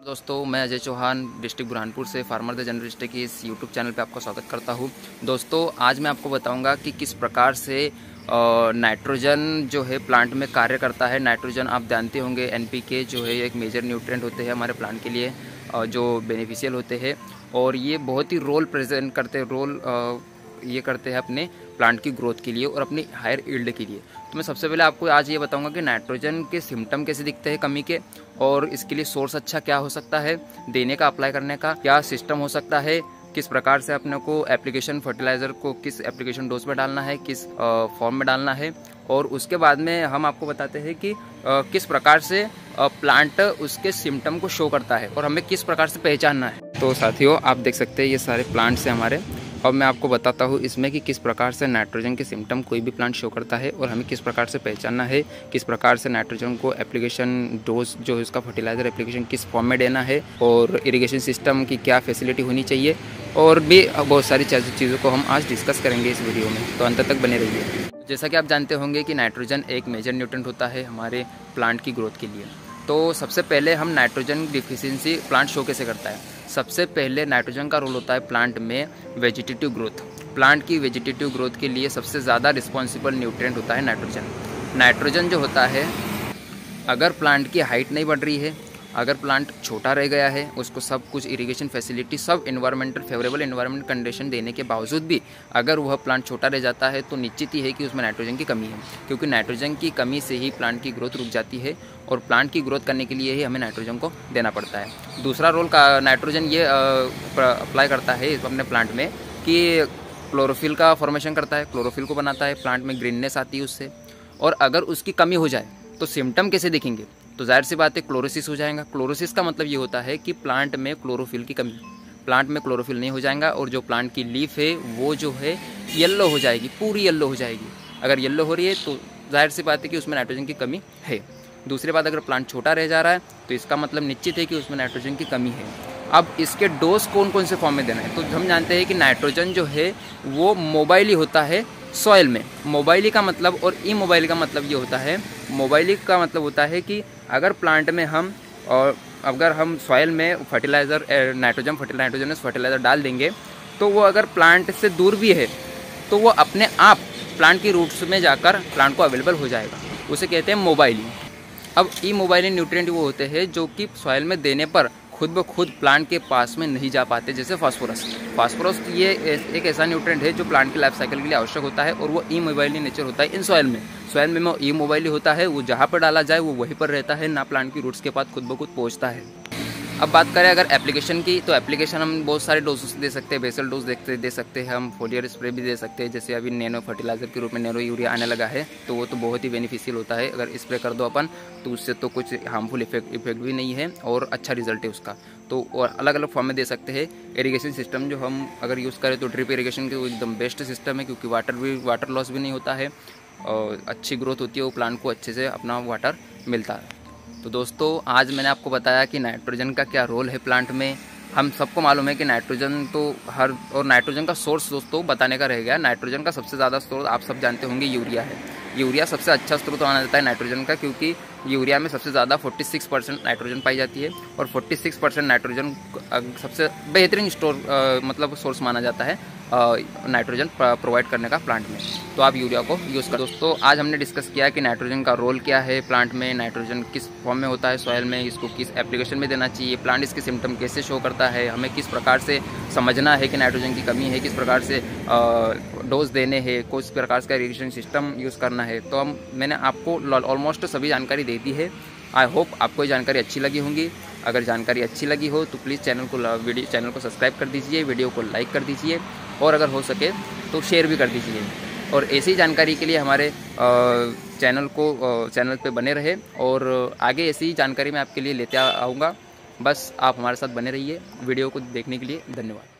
दोस्तों, मैं अजय चौहान डिस्ट्रिक्ट बुरहानपुर से फार्मर द जर्नलिस्ट की इस यूट्यूब चैनल पे आपका स्वागत करता हूँ। दोस्तों, आज मैं आपको बताऊंगा कि किस प्रकार से नाइट्रोजन जो है प्लांट में कार्य करता है। नाइट्रोजन आप जानते होंगे एनपीके जो है एक मेजर न्यूट्रिएंट होते हैं हमारे प्लांट के लिए, जो बेनिफिशियल होते हैं और ये बहुत ही रोल प्रेजेंट करते ये करते हैं अपने प्लांट की ग्रोथ के लिए और अपनी हायर यील्ड के लिए। तो मैं सबसे पहले आपको आज ये बताऊंगा कि नाइट्रोजन के सिम्टम कैसे दिखते हैं कमी के, और इसके लिए सोर्स अच्छा क्या हो सकता है देने का, अप्लाई करने का क्या सिस्टम हो सकता है, किस प्रकार से अपने को एप्लीकेशन फर्टिलाइजर को किस एप्लीकेशन डोज में डालना है, किस फॉर्म में डालना है, और उसके बाद में हम आपको बताते हैं कि किस प्रकार से प्लांट उसके सिम्टम को शो करता है और हमें किस प्रकार से पहचानना है। तो साथियों, आप देख सकते हैं ये सारे प्लांट्स हैं हमारे। अब मैं आपको बताता हूँ इसमें कि किस प्रकार से नाइट्रोजन के सिम्टम कोई भी प्लांट शो करता है और हमें किस प्रकार से पहचानना है, किस प्रकार से नाइट्रोजन को एप्लीकेशन डोज जो है उसका फर्टिलाइजर एप्लीकेशन किस फॉर्म में देना है, और इरिगेशन सिस्टम की क्या फैसिलिटी होनी चाहिए, और भी बहुत सारी चीज़ों को हम आज डिस्कस करेंगे इस वीडियो में। तो अंत तक बने रहिए। जैसा कि आप जानते होंगे कि नाइट्रोजन एक मेजर न्यूट्रिएंट होता है हमारे प्लांट की ग्रोथ के लिए। तो सबसे पहले हम नाइट्रोजन डिफिशिएंसी प्लांट शो कैसे करता है। सबसे पहले नाइट्रोजन का रोल होता है प्लांट में वेजिटेटिव ग्रोथ। प्लांट की वेजिटेटिव ग्रोथ के लिए सबसे ज़्यादा रिस्पॉन्सिबल न्यूट्रिएंट होता है नाइट्रोजन। नाइट्रोजन जो होता है, अगर प्लांट की हाइट नहीं बढ़ रही है, अगर प्लांट छोटा रह गया है, उसको सब कुछ इरिगेशन फैसिलिटी सब इन्वायरमेंटल फेवरेबल इन्वायरमेंट कंडीशन देने के बावजूद भी अगर वह प्लांट छोटा रह जाता है तो निश्चित ही है कि उसमें नाइट्रोजन की कमी है, क्योंकि नाइट्रोजन की कमी से ही प्लांट की ग्रोथ रुक जाती है और प्लांट की ग्रोथ करने के लिए ही हमें नाइट्रोजन को देना पड़ता है। दूसरा रोल का नाइट्रोजन ये अप्लाई करता है अपने प्लांट में कि क्लोरोफिल का फॉर्मेशन करता है, क्लोरोफिल को बनाता है, प्लांट में ग्रीननेस आती है उससे। और अगर उसकी कमी हो जाए तो सिम्टम कैसे दिखेंगे, तो जाहिर सी बात है क्लोरोसिस हो जाएगा। क्लोरोसिस का मतलब ये होता है कि प्लांट में क्लोरोफिल की कमी, प्लांट में क्लोरोफिल नहीं हो जाएगा और जो प्लांट की लीफ है वो जो है येलो हो जाएगी, पूरी येलो हो जाएगी। अगर येलो हो रही है तो जाहिर सी बात है कि उसमें नाइट्रोजन की कमी है। दूसरी बात, अगर प्लांट छोटा रह जा रहा है तो इसका मतलब निश्चित है कि उसमें नाइट्रोजन की कमी है। अब इसके डोज कौन कौन से फॉर्म में देना है, तो हम जानते हैं कि नाइट्रोजन जो है वो मोबाइली होता है सॉइल में। मोबाइली का मतलब और इमोबाइली का मतलब ये होता है, मोबाइली का मतलब होता है कि अगर प्लांट में हम सॉइल में फर्टिलाइज़र नाइट्रोजनस फर्टिलाइज़र डाल देंगे तो वो अगर प्लांट से दूर भी है तो वो अपने आप प्लांट की रूट्स में जाकर प्लांट को अवेलेबल हो जाएगा, उसे कहते हैं मोबाइली। अब इमोबाइली न्यूट्रिएंट वो होते हैं जो कि सॉइल में देने पर खुद ब खुद प्लांट के पास में नहीं जा पाते, जैसे फास्फोरस ये एक ऐसा न्यूट्रिएंट है जो प्लांट के लाइफ साइकिल के लिए आवश्यक होता है और वो इमोबाइली नेचर होता है इन सॉइल में वो इमोबाइली होता है, वो जहाँ पर डाला जाए वो वहीं पर रहता है, ना प्लांट की रूट्स के पास खुद ब खुद पहुँचता है। अब बात करें अगर एप्लीकेशन की, तो एप्लीकेशन हम बहुत सारे डोजेस दे सकते हैं। बेसल डोज दे सकते हैं, हम फोलियर स्प्रे भी दे सकते हैं, जैसे अभी नैनो फर्टिलाइजर के रूप में नैनो यूरिया आने लगा है, तो वो तो बहुत ही बेनिफिशियल होता है। अगर स्प्रे कर दो अपन तो उससे तो कुछ हार्मफुल इफेक्ट भी नहीं है और अच्छा रिजल्ट है उसका। तो और अलग अलग फॉर्म में दे सकते हैं। इरीगेशन सिस्टम जो हम अगर यूज़ करें तो ड्रिप इरीगेशन के एकदम बेस्ट सिस्टम है, क्योंकि वाटर लॉस भी नहीं होता है और अच्छी ग्रोथ होती है, वो प्लांट को अच्छे से अपना वाटर मिलता है। तो दोस्तों, आज मैंने आपको बताया कि नाइट्रोजन का क्या रोल है प्लांट में। हम सबको मालूम है कि नाइट्रोजन तो और नाइट्रोजन का सोर्स दोस्तों बताने का रह गया। नाइट्रोजन का सबसे ज़्यादा स्रोत आप सब जानते होंगे यूरिया है। यूरिया सबसे अच्छा स्रोत माना जाता है नाइट्रोजन का, क्योंकि यूरिया में सबसे ज़्यादा 46% नाइट्रोजन पाई जाती है और 46% नाइट्रोजन सबसे बेहतरीन मतलब सोर्स माना जाता है नाइट्रोजन प्रोवाइड करने का प्लांट में। तो आप यूरिया को यूज़ कर। दोस्तों, आज हमने डिस्कस किया कि नाइट्रोजन का रोल क्या है प्लांट में, नाइट्रोजन किस फॉर्म में होता है सॉइल में, इसको किस एप्लीकेशन में देना चाहिए, प्लांट इसके सिम्टम कैसे शो करता है, हमें किस प्रकार से समझना है कि नाइट्रोजन की कमी है, किस प्रकार से डोज देने हैं, किस प्रकार का इरिगेशन सिस्टम यूज़ करना है। तो मैंने आपको ऑलमोस्ट सभी जानकारी दे दी है। आई होप आपको ये जानकारी अच्छी लगी होंगी। अगर जानकारी अच्छी लगी हो तो प्लीज़ चैनल को सब्सक्राइब कर दीजिए, वीडियो को लाइक कर दीजिए और अगर हो सके तो शेयर भी कर दीजिए। और ऐसी जानकारी के लिए हमारे चैनल पे बने रहे और आगे ऐसी जानकारी मैं आपके लिए लेते आऊँगा। बस आप हमारे साथ बने रहिए। वीडियो को देखने के लिए धन्यवाद।